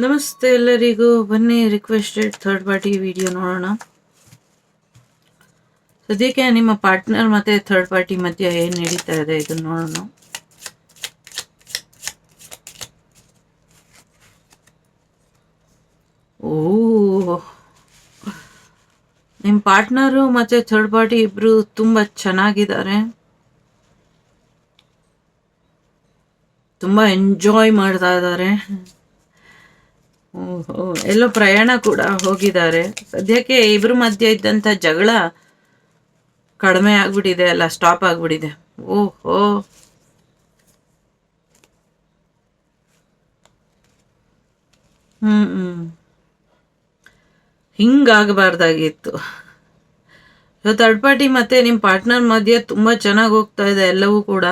ನಮಸ್ತೆ ಎಲ್ಲರಿಗೂ. ಬನ್ನಿ ರಿಕ್ವೆಸ್ಟೆಡ್ ಥರ್ಡ್ ಪಾರ್ಟಿ ವಿಡಿಯೋ ನೋಡೋಣ. ಸದ್ಯಕ್ಕೆ ನಿಮ್ಮ ಪಾರ್ಟ್ನರ್ ಮತ್ತೆ ಥರ್ಡ್ ಪಾರ್ಟಿ ಮಧ್ಯೆ ಏನು ನಡೀತಾ ಇದೆ ಇದನ್ನು ನೋಡೋಣ. ಓ, ನಿಮ್ಮ ಪಾರ್ಟ್ನರು ಮತ್ತೆ ಥರ್ಡ್ ಪಾರ್ಟಿ ಇಬ್ರು ತುಂಬಾ ಚೆನ್ನಾಗಿದ್ದಾರೆ, ತುಂಬಾ ಎಂಜಾಯ್ ಮಾಡ್ತಾ ಇದ್ದಾರೆ. ಓಹೋ, ಎಲ್ಲೋ ಪ್ರಯಾಣ ಕೂಡ ಹೋಗಿದ್ದಾರೆ. ಸದ್ಯಕ್ಕೆ ಇಬ್ರ ಮಧ್ಯೆ ಇದ್ದಂಥ ಜಗಳ ಕಡಿಮೆ ಆಗ್ಬಿಟ್ಟಿದೆ, ಅಲ್ಲ ಸ್ಟಾಪ್ ಆಗ್ಬಿಟ್ಟಿದೆ. ಓಹೋ, ಹಿಂಗಾಗಬಾರ್ದಾಗಿತ್ತು. ಥರ್ಡ್ ಪಾರ್ಟಿ ಮತ್ತೆ ನಿಮ್ಮ ಪಾರ್ಟ್ನರ್ ಮಧ್ಯೆ ತುಂಬ ಚೆನ್ನಾಗಿ ಹೋಗ್ತಾ ಇದೆ. ಎಲ್ಲವೂ ಕೂಡ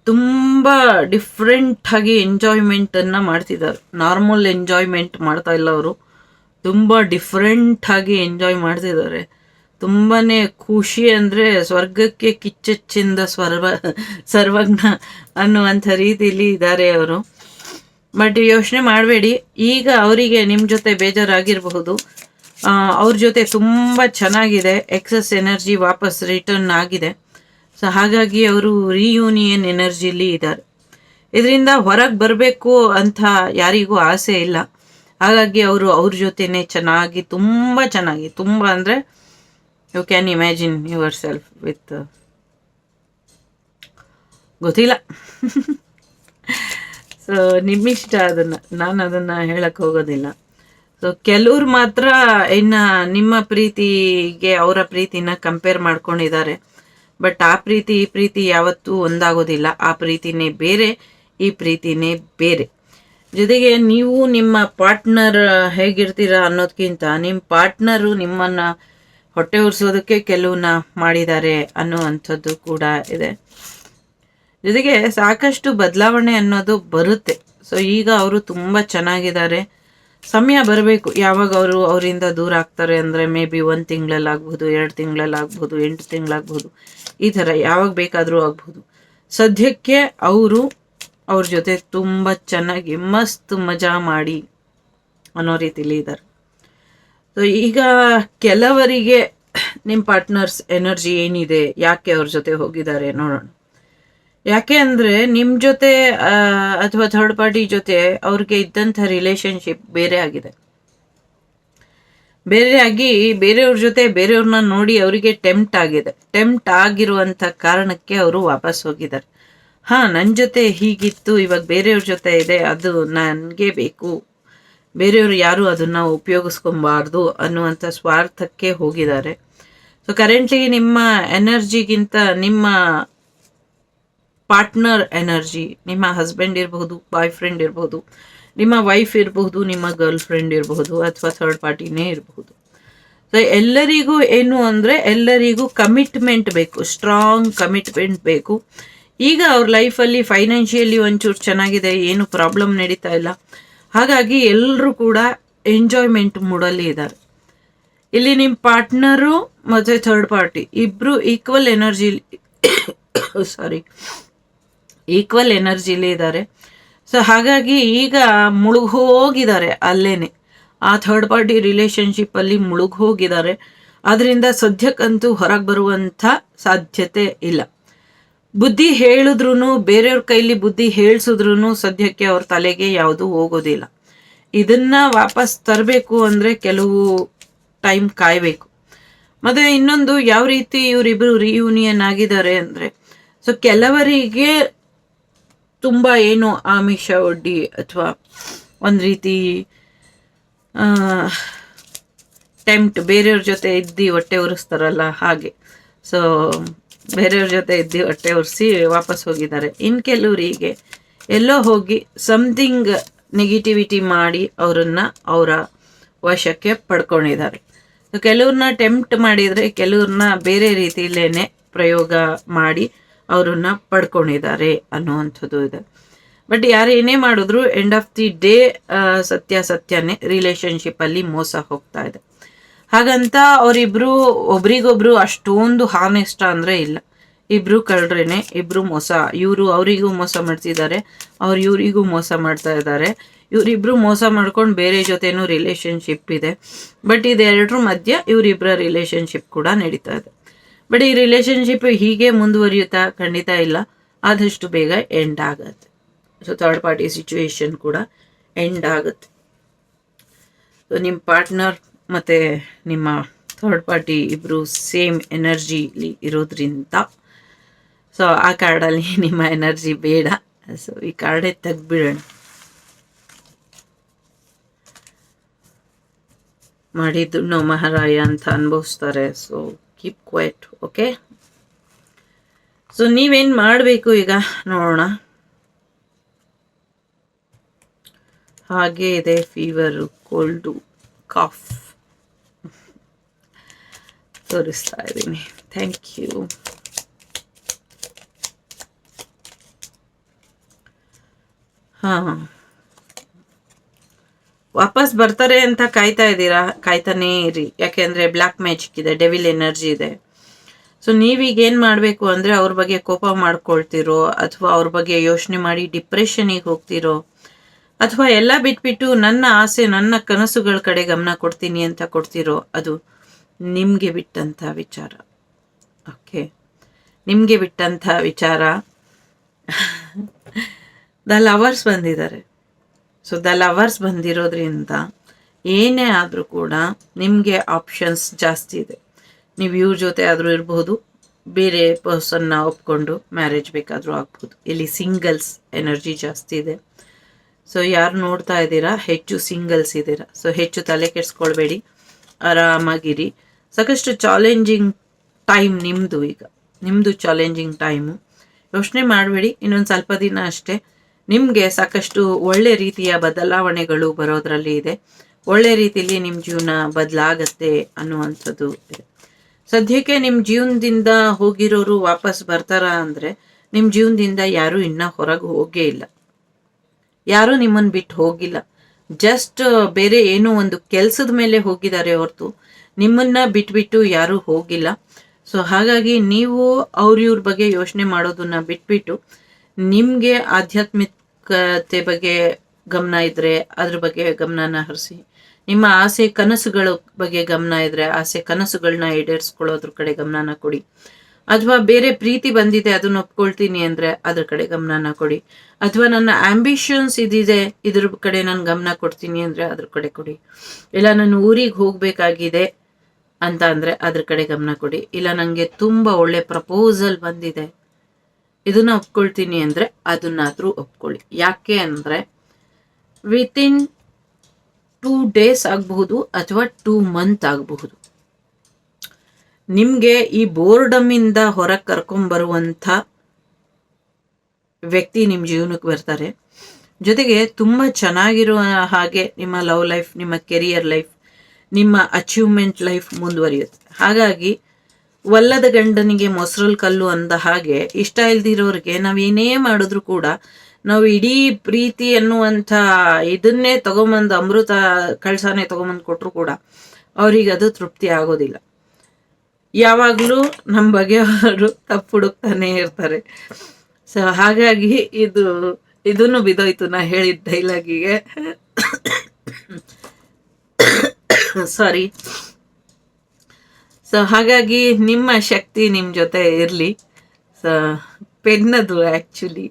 ತುಂಬ ಡಿಫ್ರೆಂಟ್ ಆಗಿ ಎಂಜಾಯ್ಮೆಂಟನ್ನು ಮಾಡ್ತಿದ್ದಾರೆ. ನಾರ್ಮಲ್ ಎಂಜಾಯ್ಮೆಂಟ್ ಮಾಡ್ತಾ ಇಲ್ಲ ಅವರು, ತುಂಬ ಡಿಫ್ರೆಂಟ್ ಆಗಿ ಎಂಜಾಯ್ ಮಾಡ್ತಿದ್ದಾರೆ. ತುಂಬಾ ಖುಷಿ ಅಂದರೆ ಸ್ವರ್ಗಕ್ಕೆ ಕಿಚ್ಚೆಚ್ಚಿಂದ ಸರ್ವಜ್ಞ ಅನ್ನುವಂಥ ರೀತಿಯಲ್ಲಿ ಇದ್ದಾರೆ ಅವರು. ಬಟ್ ಯೋಚನೆ ಮಾಡಬೇಡಿ, ಈಗ ಅವರಿಗೆ ನಿಮ್ಮ ಜೊತೆ ಬೇಜಾರಾಗಿರಬಹುದು, ಅವ್ರ ಜೊತೆ ತುಂಬ ಚೆನ್ನಾಗಿದೆ, ಎಕ್ಸಸ್ ಎನರ್ಜಿ ವಾಪಸ್ ರಿಟರ್ನ್ ಆಗಿದೆ. ಸೊ ಹಾಗಾಗಿ ಅವರು ರಿಯೂನಿಯನ್ ಎನರ್ಜಿಲಿ ಇದ್ದಾರೆ. ಇದರಿಂದ ಹೊರಗೆ ಬರಬೇಕು ಅಂತ ಯಾರಿಗೂ ಆಸೆ ಇಲ್ಲ. ಹಾಗಾಗಿ ಅವರು ಅವ್ರ ಜೊತೆನೆ ಚೆನ್ನಾಗಿ, ತುಂಬ ಚೆನ್ನಾಗಿ, ತುಂಬ ಅಂದರೆ you can imagine yourself with, ಗೊತ್ತಿಲ್ಲ. ಸೊ ನಿಮ್ಮಿಷ್ಟ, ನಾನು ಅದನ್ನು ಹೇಳಕ್ಕೆ ಹೋಗೋದಿಲ್ಲ. ಸೊ ಕೆಲವ್ರು ಮಾತ್ರ ಇನ್ನು ನಿಮ್ಮ ಪ್ರೀತಿಗೆ ಅವರ ಪ್ರೀತಿನ ಕಂಪೇರ್ ಮಾಡ್ಕೊಂಡಿದ್ದಾರೆ. ಬಟ್ ಆ ಪ್ರೀತಿ ಈ ಪ್ರೀತಿ ಯಾವತ್ತೂ ಒಂದಾಗೋದಿಲ್ಲ. ಆ ಪ್ರೀತಿನೇ ಬೇರೆ, ಈ ಪ್ರೀತಿನೇ ಬೇರೆ. ಜೊತೆಗೆ ನೀವು ನಿಮ್ಮ ಪಾರ್ಟ್ನರ್ ಹೇಗಿರ್ತೀರಾ ಅನ್ನೋದಕ್ಕಿಂತ ನಿಮ್ಮ ಪಾರ್ಟ್ನರು ನಿಮ್ಮನ್ನು ಹೊಟ್ಟೆ ಉರಿಸೋದಕ್ಕೆ ಕೆಲವನ್ನ ಮಾಡಿದ್ದಾರೆ ಅನ್ನುವಂಥದ್ದು ಕೂಡ ಇದೆ. ಜೊತೆಗೆ ಸಾಕಷ್ಟು ಬದಲಾವಣೆ ಅನ್ನೋದು ಬರುತ್ತೆ. ಸೊ ಈಗ ಅವರು ತುಂಬ ಚೆನ್ನಾಗಿದ್ದಾರೆ. ಸಮಯ ಬರಬೇಕು, ಯಾವಾಗ ಅವರು ಅವರಿಂದ ದೂರ ಆಗ್ತಾರೆ ಅಂದರೆ ಮೇ ಬಿ 1 ತಿಂಗಳಲ್ಲಾಗ್ಬೋದು, 2 ತಿಂಗಳಲ್ಲಾಗ್ಬೋದು, 8 ತಿಂಗಳಾಗ್ಬೋದು, ಈ ಥರ ಯಾವಾಗ ಬೇಕಾದರೂ ಆಗ್ಬೋದು. ಸದ್ಯಕ್ಕೆ ಅವರು ಅವ್ರ ಜೊತೆ ತುಂಬ ಚೆನ್ನಾಗಿ ಮಸ್ತ್ ಮಜಾ ಮಾಡಿ ಅನ್ನೋ ರೀತಿಲಿ ಇದ್ದಾರೆ. ಸೊ ಈಗ ಕೆಲವರಿಗೆ ನಿಮ್ಮ ಪಾರ್ಟ್ನರ್ಸ್ ಎನರ್ಜಿ ಏನಿದೆ, ಯಾಕೆ ಅವ್ರ ಜೊತೆ ಹೋಗಿದ್ದಾರೆ ನೋಡೋಣ. ಯಾಕೆ ಅಂದರೆ ನಿಮ್ಮ ಜೊತೆ ಅಥವಾ ಥರ್ಡ್ ಪಾರ್ಟಿ ಜೊತೆ ಅವ್ರಿಗೆ ಇದ್ದಂಥ ರಿಲೇಶನ್ಶಿಪ್ ಬೇರೆ ಆಗಿದೆ. ಬೇರೆ ಆಗಿ ಬೇರೆಯವ್ರ ಜೊತೆ ಬೇರೆಯವ್ರನ್ನ ನೋಡಿ ಅವರಿಗೆ ಟೆಂಪ್ಟ್ ಆಗಿದೆ. ಟೆಂಪ್ಟ್ ಆಗಿರುವಂಥ ಕಾರಣಕ್ಕೆ ಅವರು ವಾಪಸ್ ಹೋಗಿದ್ದಾರೆ. ನನ್ನ ಜೊತೆ ಹೀಗಿತ್ತು, ಇವಾಗ ಬೇರೆಯವ್ರ ಜೊತೆ ಇದೆ, ಅದು ನನಗೆ ಬೇಕು, ಬೇರೆಯವರು ಯಾರು ಅದನ್ನು ಉಪಯೋಗಿಸ್ಕೊಬಾರ್ದು ಅನ್ನುವಂಥ ಸ್ವಾರ್ಥಕ್ಕೆ ಹೋಗಿದ್ದಾರೆ. ಸೊ ಕರೆಂಟ್ಲಿ ನಿಮ್ಮ ಎನರ್ಜಿಗಿಂತ ನಿಮ್ಮ ಪಾರ್ಟ್ನರ್ ಎನರ್ಜಿ, ನಿಮ್ಮ ಹಸ್ಬೆಂಡ್ ಇರಬಹುದು, ಬಾಯ್ ಫ್ರೆಂಡ್ ಇರಬಹುದು, ನಿಮ್ಮ ವೈಫ್ ಇರಬಹುದು, ನಿಮ್ಮ ಗರ್ಲ್ ಫ್ರೆಂಡ್ ಇರಬಹುದು, ಅಥವಾ ಥರ್ಡ್ ಪಾರ್ಟಿನೇ ಇರಬಹುದು. ಸೊ ಎಲ್ಲರಿಗೂ ಏನು ಅಂದರೆ ಎಲ್ಲರಿಗೂ ಕಮಿಟ್ಮೆಂಟ್ ಬೇಕು, ಸ್ಟ್ರಾಂಗ್ ಕಮಿಟ್ಮೆಂಟ್ ಬೇಕು. ಈಗ ಅವ್ರ ಲೈಫಲ್ಲಿ ಫೈನಾನ್ಷಿಯಲಿ ಒಂಚೂರು ಚೆನ್ನಾಗಿದೆ, ಏನು ಪ್ರಾಬ್ಲಮ್ ನಡೀತಾ ಇಲ್ಲ. ಹಾಗಾಗಿ ಎಲ್ಲರೂ ಕೂಡ ಎಂಜಾಯ್ಮೆಂಟ್ ಮೂಡಲ್ಲಿ ಇದ್ದಾರೆ. ಇಲ್ಲಿ ನಿಮ್ಮ ಪಾರ್ಟ್ನರು ಮತ್ತು ಥರ್ಡ್ ಪಾರ್ಟಿ ಇಬ್ಬರು ಈಕ್ವಲ್ ಎನರ್ಜಿಲಿ ಇದ್ದಾರೆ. ಸೊ ಹಾಗಾಗಿ ಈಗ ಮುಳುಗೋಗಿದ್ದಾರೆ ಅಲ್ಲೇನೆ, ಆ ಥರ್ಡ್ ಪಾರ್ಟಿ ರಿಲೇಶನ್ಶಿಪ್ಪಲ್ಲಿ ಮುಳುಗೋಗಿದ್ದಾರೆ. ಅದರಿಂದ ಸದ್ಯಕ್ಕಂತೂ ಹೊರಗೆ ಬರುವಂಥ ಸಾಧ್ಯತೆ ಇಲ್ಲ. ಬುದ್ಧಿ ಹೇಳಿದ್ರು, ಬೇರೆಯವ್ರ ಕೈಲಿ ಬುದ್ಧಿ ಹೇಳಿಸಿದ್ರು ಸದ್ಯಕ್ಕೆ ಅವ್ರ ತಲೆಗೆ ಯಾವುದು ಹೋಗೋದಿಲ್ಲ. ಇದನ್ನು ವಾಪಸ್ ತರಬೇಕು ಅಂದರೆ ಕೆಲವು ಟೈಮ್ ಕಾಯಬೇಕು. ಮತ್ತು ಇನ್ನೊಂದು, ಯಾವ ರೀತಿ ಇವರಿಬ್ಬರು ರಿಯೂನಿಯನ್ ಆಗಿದ್ದಾರೆ ಅಂದರೆ, ಸೊ ಕೆಲವರಿಗೆ ತುಂಬ ಏನು ಆಮಿಷ ಒಡ್ಡಿ ಅಥವಾ ಒಂದು ರೀತಿ ಟೆಂಪ್ಟ್, ಬೇರೆಯವ್ರ ಜೊತೆ ಇದ್ದು ಹೊಟ್ಟೆ ಉರಿಸ್ತಾರಲ್ಲ ಹಾಗೆ. ಸೊ ಬೇರೆಯವ್ರ ಜೊತೆ ಇದ್ದು ಹೊಟ್ಟೆ ಉರಿಸಿ ವಾಪಸ್ ಹೋಗಿದ್ದಾರೆ. ಇನ್ನು ಕೆಲವರಿಗೆ ಎಲ್ಲೋ ಹೋಗಿ ಸಮಥಿಂಗ್ ನೆಗೆಟಿವಿಟಿ ಮಾಡಿ ಅವರನ್ನು ಅವರ ವಶಕ್ಕೆ ಪಡ್ಕೊಂಡಿದ್ದಾರೆ. ಸೊ ಕೆಲವ್ರನ್ನ ಟೆಂಪ್ಟ್ ಮಾಡಿದರೆ ಕೆಲವ್ರನ್ನ ಬೇರೆ ರೀತಿಯಲ್ಲೇ ಪ್ರಯೋಗ ಮಾಡಿ ಅವರನ್ನು ಪಡ್ಕೊಂಡಿದ್ದಾರೆ ಅನ್ನುವಂಥದ್ದು ಇದೆ. ಬಟ್ ಯಾರು ಏನೇ ಮಾಡಿದ್ರು ಎಂಡ್ ಆಫ್ ದಿ ಡೇ ಸತ್ಯನೇ, ರಿಲೇಶನ್ಶಿಪ್ಪಲ್ಲಿ ಮೋಸ ಹೋಗ್ತಾ ಇದೆ. ಹಾಗಂತ ಅವರಿಬ್ಬರು ಒಬ್ರಿಗೊಬ್ರು ಅಷ್ಟೊಂದು ಹಾನೆಸ್ಟ್ ಅಂದರೆ ಇಲ್ಲ. ಇಬ್ರು ಕಳ್ರೇನೆ, ಇಬ್ರು ಮೋಸ. ಇವರು ಅವರಿಗೂ ಮೋಸ ಮಾಡ್ತಿದ್ದಾರೆ, ಅವ್ರು ಇವರಿಗೂ ಮೋಸ ಮಾಡ್ತಾ ಇದ್ದಾರೆ. ಇವರಿಬ್ರು ಮೋಸ ಮಾಡ್ಕೊಂಡು ಬೇರೆ ಜೊತೆನೂ ರಿಲೇಶನ್ಶಿಪ್ ಇದೆ. ಬಟ್ ಇದೆರಡರ ಮಧ್ಯ ಇವರಿಬ್ಬರ ರಿಲೇಶನ್ಶಿಪ್ ಕೂಡ ನಡೀತಾ ಇದೆ. ಬಟ್ ಈ ರಿಲೇಶನ್ಶಿಪ್ ಹೀಗೆ ಮುಂದುವರಿಯುತ್ತಾ ಖಂಡಿತ ಇಲ್ಲ, ಆದಷ್ಟು ಬೇಗ ಎಂಡ್ ಆಗುತ್ತೆ. ಸೊ ಥರ್ಡ್ ಪಾರ್ಟಿ ಸಿಚುವೇಶನ್ ಕೂಡ ಎಂಡ್ ಆಗುತ್ತೆ. ಸೊ ನಿಮ್ಮ ಪಾರ್ಟ್ನರ್ ಮತ್ತು ನಿಮ್ಮ ಥರ್ಡ್ ಪಾರ್ಟಿ ಇಬ್ಬರು ಸೇಮ್ ಎನರ್ಜಿಲಿ ಇರೋದ್ರಿಂದ ಸೊ ಆ ಕಾರ್ಡಲ್ಲಿ ನಿಮ್ಮ ಎನರ್ಜಿ ಬೇಡ. ಸೊ ಈ ಕಾರ್ಡೇ ತೆಗ್ದುಬಿಡೋಣ. ಮಾಡಿದ್ದು ಮಹಾರಾಯ ಅಂತ ಅನುಭವಿಸ್ತಾರೆ. So keep quiet. Okay, so ನೀವೇನು ಮಾಡಬೇಕು ಈಗ ನೋಡೋಣ. ಹಾಗೆ ಇದೆ ಫೀವರು, ಕೋಲ್ಡು, ಕಾಫ್ ತೋರಿಸ್ತಾ ಇದ್ದೀನಿ. Thank you. ಹಾಂ, ವಾಪಸ್ ಬರ್ತಾರೆ ಅಂತ ಕಾಯ್ತಾ ಇದ್ದೀರಾ? ಕಾಯ್ತಾನೇ ಇರಿ. ಯಾಕೆಂದರೆ ಬ್ಲ್ಯಾಕ್ ಮ್ಯಾಜಿಕ್ ಇದೆ, ಡೆವಿಲ್ ಎನರ್ಜಿ ಇದೆ. ಸೊ ನೀವೀಗ ಏನು ಮಾಡಬೇಕು ಅಂದರೆ ಅವ್ರ ಬಗ್ಗೆ ಕೋಪ ಮಾಡ್ಕೊಳ್ತಿರೋ, ಅಥವಾ ಅವ್ರ ಬಗ್ಗೆ ಯೋಚನೆ ಮಾಡಿ ಡಿಪ್ರೆಷನಿಗೆ ಹೋಗ್ತಿರೋ, ಅಥವಾ ಎಲ್ಲ ಬಿಟ್ಬಿಟ್ಟು ನನ್ನ ಆಸೆ ನನ್ನ ಕನಸುಗಳ ಕಡೆ ಗಮನ ಕೊಡ್ತೀನಿ ಅಂತ ಕೊಡ್ತಿರೋ, ಅದು ನಿಮಗೆ ಬಿಟ್ಟಂಥ ವಿಚಾರ. ಓಕೆ, ನಿಮಗೆ ಬಿಟ್ಟಂಥ ವಿಚಾರ. ದ ಲವರ್ಸ್ ಬಂದಿದ್ದಾರೆ. ಸೊ ದ ಲವರ್ಸ್ ಬಂದಿರೋದ್ರಿಂದ ಏನೇ ಆದರೂ ಕೂಡ ನಿಮಗೆ ಆಪ್ಷನ್ಸ್ ಜಾಸ್ತಿ ಇದೆ. ನೀವು ಇವ್ರ ಜೊತೆ ಆದರೂ ಇರ್ಬೋದು, ಬೇರೆ ಪರ್ಸನ್ನ ಒಪ್ಕೊಂಡು ಮ್ಯಾರೇಜ್ ಬೇಕಾದರೂ ಆಗ್ಬೋದು. ಇಲ್ಲಿ ಸಿಂಗಲ್ಸ್ ಎನರ್ಜಿ ಜಾಸ್ತಿ ಇದೆ. ಸೊ ಯಾರು ನೋಡ್ತಾ ಇದ್ದೀರಾ, ಹೆಚ್ಚು ಸಿಂಗಲ್ಸ್ ಇದ್ದೀರಾ. ಸೊ ಹೆಚ್ಚು ತಲೆ ಕೆಡಿಸ್ಕೊಳ್ಬೇಡಿ, ಆರಾಮಾಗಿರಿ. ಸಾಕಷ್ಟು ಚಾಲೆಂಜಿಂಗ್ ಟೈಮ್ ನಿಮ್ಮದು. ಈಗ ನಿಮ್ಮದು ಚಾಲೆಂಜಿಂಗ್ ಟೈಮು. ಯೋಚನೆ ಮಾಡಬೇಡಿ, ಇನ್ನೊಂದು ಸ್ವಲ್ಪ ದಿನ ಅಷ್ಟೇ ನಿಮಗೆ ಸಾಕಷ್ಟು ಒಳ್ಳೆ ರೀತಿಯ ಬದಲಾವಣೆಗಳು ಬರೋದ್ರಲ್ಲಿ ಇದೆ. ಒಳ್ಳೆ ರೀತಿಯಲ್ಲಿ ನಿಮ್ಮ ಜೀವನ ಬದಲಾಗತ್ತೆ ಅನ್ನುವಂಥದ್ದು ಇದೆ. ಸದ್ಯಕ್ಕೆ ನಿಮ್ಮ ಜೀವನದಿಂದ ಹೋಗಿರೋರು ವಾಪಸ್ ಬರ್ತಾರಾ ಅಂದರೆ, ನಿಮ್ಮ ಜೀವನದಿಂದ ಯಾರೂ ಇನ್ನೂ ಹೊರಗೆ ಹೋಗೇ ಇಲ್ಲ. ಯಾರೂ ನಿಮ್ಮನ್ನು ಬಿಟ್ಟು ಹೋಗಿಲ್ಲ. ಜಸ್ಟ್ ಬೇರೆ ಏನೋ ಒಂದು ಕೆಲಸದ ಮೇಲೆ ಹೋಗಿದ್ದಾರೆ ಹೊರತು ನಿಮ್ಮನ್ನು ಬಿಟ್ಬಿಟ್ಟು ಯಾರೂ ಹೋಗಿಲ್ಲ. ಸೊ ಹಾಗಾಗಿ ನೀವು ಇವ್ರ ಬಗ್ಗೆ ಯೋಚನೆ ಮಾಡೋದನ್ನ ಬಿಟ್ಬಿಟ್ಟು ನಿಮಗೆ ಆಧ್ಯಾತ್ಮಿಕತೆ ಬಗ್ಗೆ ಗಮನ ಇದ್ದರೆ ಅದ್ರ ಬಗ್ಗೆ ಗಮನನ ಹರಿಸಿ. ನಿಮ್ಮ ಆಸೆ ಕನಸುಗಳ ಬಗ್ಗೆ ಗಮನ ಇದ್ದರೆ ಆಸೆ ಕನಸುಗಳನ್ನ ಈಡೇರಿಸ್ಕೊಳ್ಳೋದ್ರ ಕಡೆ ಗಮನನ ಕೊಡಿ. ಅಥವಾ ಬೇರೆ ಪ್ರೀತಿ ಬಂದಿದೆ ಅದನ್ನ ಒಪ್ಕೊಳ್ತೀನಿ ಅಂದರೆ ಅದ್ರ ಕಡೆ ಗಮನನ ಕೊಡಿ. ಅಥವಾ ನನ್ನ ಆಂಬಿಷನ್ಸ್ ಇದಿದೆ ಇದ್ರ ಕಡೆ ನಾನು ಗಮನ ಕೊಡ್ತೀನಿ ಅಂದರೆ ಅದ್ರ ಕಡೆ ಕೊಡಿ. ಇಲ್ಲ ನಾನು ಊರಿಗೆ ಹೋಗಬೇಕಾಗಿದೆ ಅಂತ ಅಂದರೆ ಅದ್ರ ಕಡೆ ಗಮನ ಕೊಡಿ. ಇಲ್ಲ ನನಗೆ ತುಂಬ ಒಳ್ಳೆ ಪ್ರಪೋಸಲ್ ಬಂದಿದೆ ಇದನ್ನ ಒಪ್ಕೊಳ್ತೀನಿ ಅಂದರೆ ಅದನ್ನಾದರೂ ಒಪ್ಕೊಳ್ಳಿ. ಯಾಕೆ ಅಂದರೆ ವಿತಿನ್ 2 days ಆಗಬಹುದು ಅಥವಾ 2 months ಆಗಬಹುದು. ನಿಮಗೆ ಈ ಬೋರ್ಡಮ್ಮಿಂದ ಹೊರಗೆ ಕರ್ಕೊಂಬರುವಂಥ ವ್ಯಕ್ತಿ ನಿಮ್ಮ ಜೀವನಕ್ಕೆ ಬರ್ತಾರೆ. ಜೊತೆಗೆ ತುಂಬ ಚೆನ್ನಾಗಿರುವ ಹಾಗೆ ನಿಮ್ಮ ಲವ್ ಲೈಫ್, ನಿಮ್ಮ ಕೆರಿಯರ್ ಲೈಫ್, ನಿಮ್ಮ ಅಚೀವ್ಮೆಂಟ್ ಲೈಫ್ ಮುಂದುವರಿಯುತ್ತೆ. ಹಾಗಾಗಿ ಒಲ್ಲದ ಗಂಡನಿಗೆ ಮೊಸರಲ್ಲಿ ಕಲ್ಲು ಅಂದ ಹಾಗೆ ಇಷ್ಟ ಇಲ್ದಿರೋರಿಗೆ ನಾವೇನೇ ಮಾಡಿದ್ರು ಕೂಡ ನಾವು ಇಡೀ ಪ್ರೀತಿ ಅನ್ನುವಂಥ ಇದನ್ನೇ ತಗೊಂಬಂದು ಅಮೃತ ಕಳಸಾನೆ ತಗೊಂಬಂದು ಕೊಟ್ಟರು ಕೂಡ ಅವ್ರಿಗೆ ಅದು ತೃಪ್ತಿ ಆಗೋದಿಲ್ಲ. ಯಾವಾಗಲೂ ನಮ್ಮ ಬಗ್ಗೆ ಅವರು ತಪ್ಪು ಹುಡುಕ್ತಾನೆ ಇರ್ತಾರೆ. ಸೊ ಹಾಗಾಗಿ ಇದನ್ನು ಬಿದೋಯ್ತು ನಾ ಹೇಳಿದ ಡೈಲಾಗಿಗೆ. ಸಾರಿ. ಸೊ ಹಾಗಾಗಿ ನಿಮ್ಮ ಶಕ್ತಿ ನಿಮ್ಮ ಜೊತೆ ಇರಲಿ. So ಪೆನ್ನದು actually.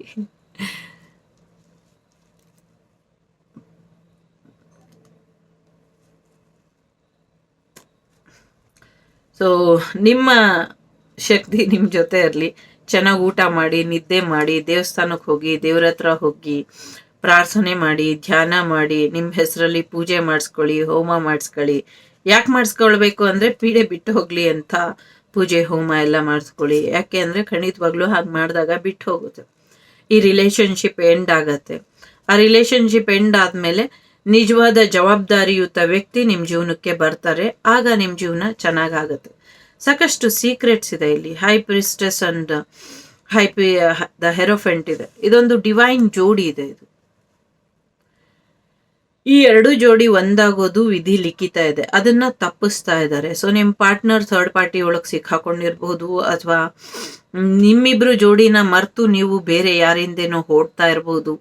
ಸೊ ನಿಮ್ಮ ಶಕ್ತಿ ನಿಮ್ಮ ಜೊತೆ ಇರಲಿ. ಚೆನ್ನಾಗಿ ಊಟ ಮಾಡಿ, ನಿದ್ದೆ ಮಾಡಿ, ದೇವಸ್ಥಾನಕ್ಕೆ ಹೋಗಿ, ದೇವ್ರ ಹತ್ರ ಹೋಗಿ ಪ್ರಾರ್ಥನೆ ಮಾಡಿ, ಧ್ಯಾನ ಮಾಡಿ, ನಿಮ್ಮ ಹೆಸರಲ್ಲಿ ಪೂಜೆ ಮಾಡಿಸ್ಕೊಳ್ಳಿ, ಹೋಮ ಮಾಡಿಸ್ಕೊಳ್ಳಿ. ಯಾಕೆ ಮಾಡಿಸ್ಕೊಳ್ಬೇಕು ಅಂದರೆ ಪೀಡೆ ಬಿಟ್ಟು ಹೋಗಲಿ ಅಂತ ಪೂಜೆ ಹೋಮ ಎಲ್ಲ ಮಾಡಿಸ್ಕೊಳ್ಳಿ. ಯಾಕೆ ಅಂದರೆ ಖಂಡಿತವಾಗ್ಲೂ ಹಾಗೆ ಮಾಡಿದಾಗ ಬಿಟ್ಟು ಹೋಗುತ್ತೆ. ಈ ರಿಲೇಷನ್ಶಿಪ್ ಎಂಡ್ ಆಗತ್ತೆ. ಆ ರಿಲೇಷನ್ಶಿಪ್ ಎಂಡ್ ಆದಮೇಲೆ ನಿಜವಾದ ಜವಾಬ್ದಾರಿಯುತ ವ್ಯಕ್ತಿ ನಿಮ್ಮ ಜೀವನಕ್ಕೆ ಬರ್ತಾರೆ. ಆಗ ನಿಮ್ಮ ಜೀವನ ಚೆನ್ನಾಗಾಗತ್ತೆ. ಸಾಕಷ್ಟು ಸೀಕ್ರೆಟ್ಸ್ ಇದೆ ಇಲ್ಲಿ. ಹೈ ಪ್ರಿಸ್ಟೆಸ್ ಅಂಡ್ ದ ಹೆರೋಫೆಂಟ್ ಇದೆ. ಇದೊಂದು ಡಿವೈನ್ ಜೋಡಿ ಇದೆ. ಇದು ಈ 2 ಜೋಡಿ ಒಂದಾಗೋದು ವಿಧಿ ಲಿಖಿತ ಇದೆ. ಅದನ್ನ ತಪ್ಪಿಸ್ತಾ ಇದ್ದಾರೆ. ಸೊ ನಿಮ್ಮ ಪಾರ್ಟ್ನರ್ ಥರ್ಡ್ ಪಾರ್ಟಿ ಒಳಗೆ ಸಿಕ್ಕಾಕೊಂಡಿರ್ಬೋದು, ಅಥವಾ ನಿಮ್ಮಿಬ್ರು ಜೋಡಿನ ಮರೆತು ನೀವು ಬೇರೆ ಯಾರಿಂದೇನೋ ಓಡ್ತಾ ಇರ್ಬೋದು.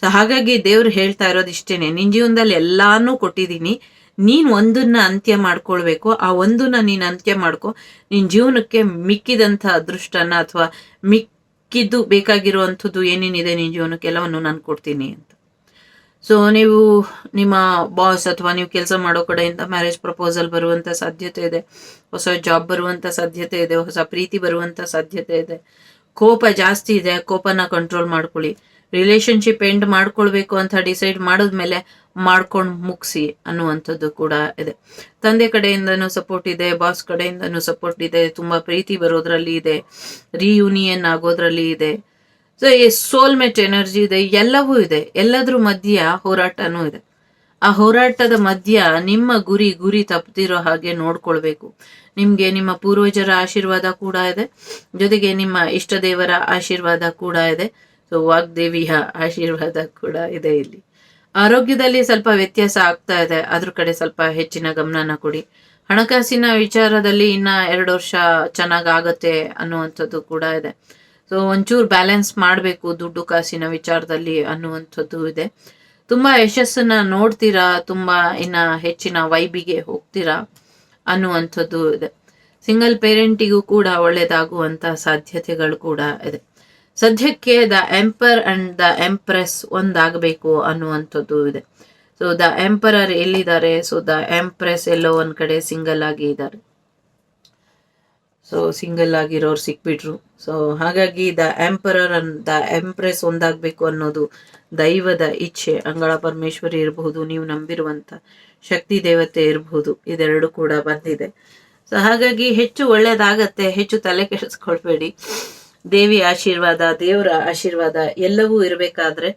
ಸೊ ಹಾಗಾಗಿ ದೇವ್ರು ಹೇಳ್ತಾ ಇರೋದು ಇಷ್ಟೇನೆ, ನಿನ್ ಜೀವನದಲ್ಲಿ ಎಲ್ಲಾನು ಕೊಟ್ಟಿದ್ದೀನಿ, ನೀನ್ ಒಂದನ್ನ ಅಂತ್ಯ ಮಾಡ್ಕೊಳ್ಬೇಕು. ಆ ಒಂದನ್ನ ನೀನ್ ಅಂತ್ಯ ಮಾಡ್ಕೊ, ನಿನ್ ಜೀವನಕ್ಕೆ ಮಿಕ್ಕಿದಂಥ ಅದೃಷ್ಟನ ಅಥವಾ ಮಿಕ್ಕಿದ್ದು ಬೇಕಾಗಿರುವಂಥದ್ದು ಏನೇನಿದೆ ನಿನ್ ಜೀವನಕ್ಕೆ ಎಲ್ಲವನ್ನು ನಾನು ಕೊಡ್ತೀನಿ ಅಂತ. ಸೊ ನೀವು ನಿಮ್ಮ ಬಾಸ್ ಅಥವಾ ನೀವು ಕೆಲಸ ಮಾಡೋ ಕಡೆಯಿಂದ ಮ್ಯಾರೇಜ್ ಪ್ರಪೋಸಲ್ ಬರುವಂತ ಸಾಧ್ಯತೆ ಇದೆ, ಹೊಸ ಜಾಬ್ ಬರುವಂತ ಸಾಧ್ಯತೆ ಇದೆ, ಹೊಸ ಪ್ರೀತಿ ಬರುವಂತ ಸಾಧ್ಯತೆ ಇದೆ. ಕೋಪ ಜಾಸ್ತಿ ಇದೆ, ಕೋಪನ ಕಂಟ್ರೋಲ್ ಮಾಡ್ಕೊಳ್ಳಿ. ರಿಲೇಶನ್ಶಿಪ್ ಎಂಡ್ ಮಾಡ್ಕೊಳ್ಬೇಕು ಅಂತ ಡಿಸೈಡ್ ಮಾಡಿದ್ಮೇಲೆ ಮಾಡ್ಕೊಂಡು ಮುಗಿಸಿ ಅನ್ನುವಂಥದ್ದು ಕೂಡ ಇದೆ. ತಂದೆ ಕಡೆಯಿಂದನೂ ಸಪೋರ್ಟ್ ಇದೆ, ಬಾಸ್ ಕಡೆಯಿಂದನೂ ಸಪೋರ್ಟ್ ಇದೆ, ತುಂಬಾ ಪ್ರೀತಿ ಬರೋದ್ರಲ್ಲಿ ಇದೆ, ರಿಯೂನಿಯನ್ ಆಗೋದ್ರಲ್ಲಿ ಇದೆ. ಸೊ ಈ ಸೋಲ್ಮೇಟ್ ಎನರ್ಜಿ ಇದೆ, ಎಲ್ಲವೂ ಇದೆ. ಎಲ್ಲದ್ರ ಮಧ್ಯ ಹೋರಾಟನೂ ಇದೆ. ಆ ಹೋರಾಟದ ಮಧ್ಯ ನಿಮ್ಮ ಗುರಿ ತಪ್ಪದಿರೋ ಹಾಗೆ ನೋಡ್ಕೊಳ್ಬೇಕು. ನಿಮ್ಗೆ ನಿಮ್ಮ ಪೂರ್ವಜರ ಆಶೀರ್ವಾದ ಕೂಡ ಇದೆ, ಜೊತೆಗೆ ನಿಮ್ಮ ಇಷ್ಟ ದೇವರ ಆಶೀರ್ವಾದ ಕೂಡ ಇದೆ. ಸೊ ವಾಗ್ದೇವಿಯ ಆಶೀರ್ವಾದ ಕೂಡ ಇದೆ. ಇಲ್ಲಿ ಆರೋಗ್ಯದಲ್ಲಿ ಸ್ವಲ್ಪ ವ್ಯತ್ಯಾಸ ಆಗ್ತಾ ಇದೆ, ಅದ್ರ ಕಡೆ ಸ್ವಲ್ಪ ಹೆಚ್ಚಿನ ಗಮನನ ಕೊಡಿ. ಹಣಕಾಸಿನ ವಿಚಾರದಲ್ಲಿ ಇನ್ನ 2 ವರ್ಷ ಚೆನ್ನಾಗಾಗತ್ತೆ ಅನ್ನುವಂಥದ್ದು ಕೂಡ ಇದೆ. ಸೊ ಒಂಚೂರು ಬ್ಯಾಲೆನ್ಸ್ ಮಾಡಬೇಕು ದುಡ್ಡು ಕಾಸಿನ ವಿಚಾರದಲ್ಲಿ ಅನ್ನುವಂಥದ್ದು ಇದೆ. ತುಂಬಾ ಯಶಸ್ಸನ್ನ ನೋಡ್ತೀರಾ, ತುಂಬಾ ಇನ್ನ ಹೆಚ್ಚಿನ ವೈಬಿಗೆ ಹೋಗ್ತೀರಾ ಅನ್ನುವಂಥದ್ದು ಇದೆ. ಸಿಂಗಲ್ ಪೇರೆಂಟಿಗೂ ಕೂಡ ಒಳ್ಳೇದಾಗುವಂತ ಸಾಧ್ಯತೆಗಳು ಕೂಡ ಇದೆ. ಸದ್ಯಕ್ಕೆ the emperor and the empress ಒಂದಾಗಬೇಕು ಅನ್ನುವಂಥದ್ದು ಇದೆ. ಸೊ ದ ಎಂಪರರ್ ಎಲ್ಲಿದ್ದಾರೆ, ಸೊ ದ ಎಂಪ್ರೆಸ್ ಎಲ್ಲೋ ಒಂದ್ ಕಡೆ ಸಿಂಗಲ್ ಆಗಿ ಇದ್ದಾರೆ. ಸೊ ಸಿಂಗಲ್ ಆಗಿರೋರು ಸಿಕ್ಬಿಟ್ರು. ಸೊ ಹಾಗಾಗಿ the emperor and the empress ಒಂದಾಗಬೇಕು ಅನ್ನೋದು ದೈವದ ಇಚ್ಛೆ. ಅಂಗಳ ಪರಮೇಶ್ವರಿ ಇರಬಹುದು, ನೀವು ನಂಬಿರುವಂತ ಶಕ್ತಿ ದೇವತೆ ಇರಬಹುದು, ಇದೆರಡು ಕೂಡ ಬಂದಿದೆ. ಸೊ ಹಾಗಾಗಿ ಹೆಚ್ಚು ಒಳ್ಳೇದಾಗತ್ತೆ, ಹೆಚ್ಚು ತಲೆ ಕೆಡಿಸ್ಕೊಳ್ಬೇಡಿ. ದೇವಿ ಆಶೀರ್ವಾದ, ದೇವರ ಆಶೀರ್ವಾದ ಎಲ್ಲವೂ ಇರಬೇಕಾದ್ರೆ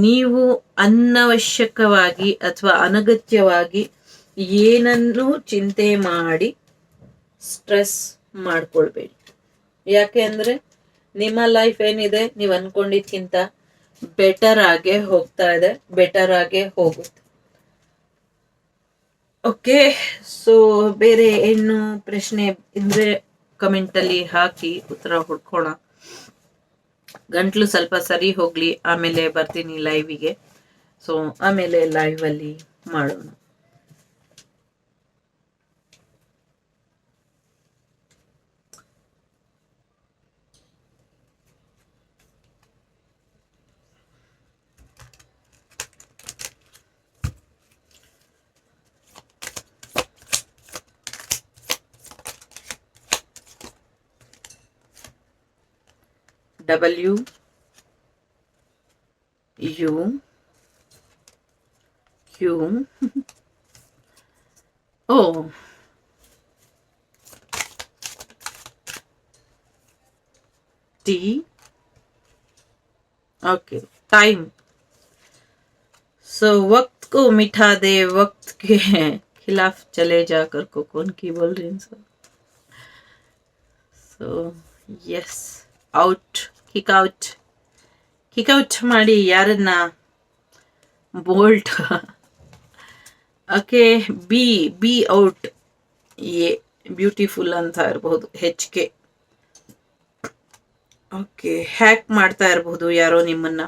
ನೀವು ಅನವಶ್ಯಕವಾಗಿ ಅಥವಾ ಅನಗತ್ಯವಾಗಿ ಏನನ್ನೂ ಚಿಂತೆ ಮಾಡಿ ಸ್ಟ್ರೆಸ್ ಮಾಡ್ಕೊಳ್ಬೇಡಿ. ಯಾಕೆ ಅಂದ್ರೆ ನಿಮ್ಮ ಲೈಫ್ ಏನಿದೆ ನೀವು ಅನ್ಕೊಂಡಿದ್ಕಿಂತ ಬೆಟರ್ ಆಗೇ ಹೋಗ್ತಾ ಇದೆ, ಬೆಟರ್ ಆಗೇ ಹೋಗುತ್ತೆ. ಓಕೆ, ಸೊ ಬೇರೆ ಏನು ಪ್ರಶ್ನೆ ಇದ್ರೆ ಕಮೆಂಟ್ ಅಲ್ಲಿ ಹಾಕಿ, ಉತ್ತರ ಹುಡ್ಕೋಣ. ಗಂಟ್ಲು ಸ್ವಲ್ಪ ಸರಿ ಹೋಗ್ಲಿ, ಆಮೇಲೆ ಬರ್ತೀನಿ ಲೈವಿಗೆ. ಸೊ ಆಮೇಲೆ ಲೈವ್ ಅಲ್ಲಿ ಮಾಡೋಣ. W U Q O T. Okay, time. So वक्त को मिटा दे, वक्त के खिलाफ चले जाकर को कौन की बोल रही हैं sir. So yes, out, kick out ಮಾಡಿ ಯಾರನ್ನ, bolt. Okay, be out, A beautiful ಅಂತ ಇರಬಹುದು, HK. ಓಕೆ, ಹ್ಯಾಕ್ ಮಾಡ್ತಾ ಇರಬಹುದು ಯಾರೋ ನಿಮ್ಮನ್ನ.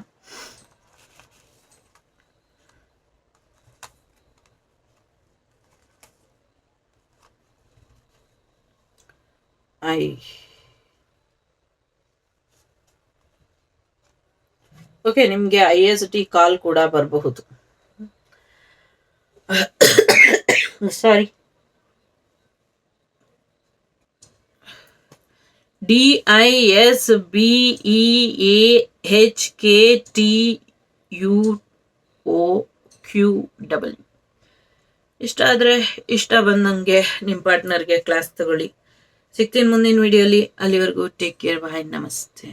ಓಕೆ, ನಿಮ್ಗೆ IST ಕಾಲ್ ಕೂಡ ಬರಬಹುದು. ಸಾರಿ, DISBEAHKTUOQW. ಇಷ್ಟ ಆದ್ರೆ ಇಷ್ಟ ಬಂದಂಗೆ ನಿಮ್ಮ ಪಾರ್ಟ್ನರ್ಗೆ ಕ್ಲಾಸ್ ತಗೊಳ್ಳಿ. ಸಿಗ್ತೀನಿ ಮುಂದಿನ ವಿಡಿಯೋಲಿ. ಅಲ್ಲಿವರೆಗೂ ಟೇಕ್ ಕೇರ್, ಬಾಯ್, ನಮಸ್ತೆ.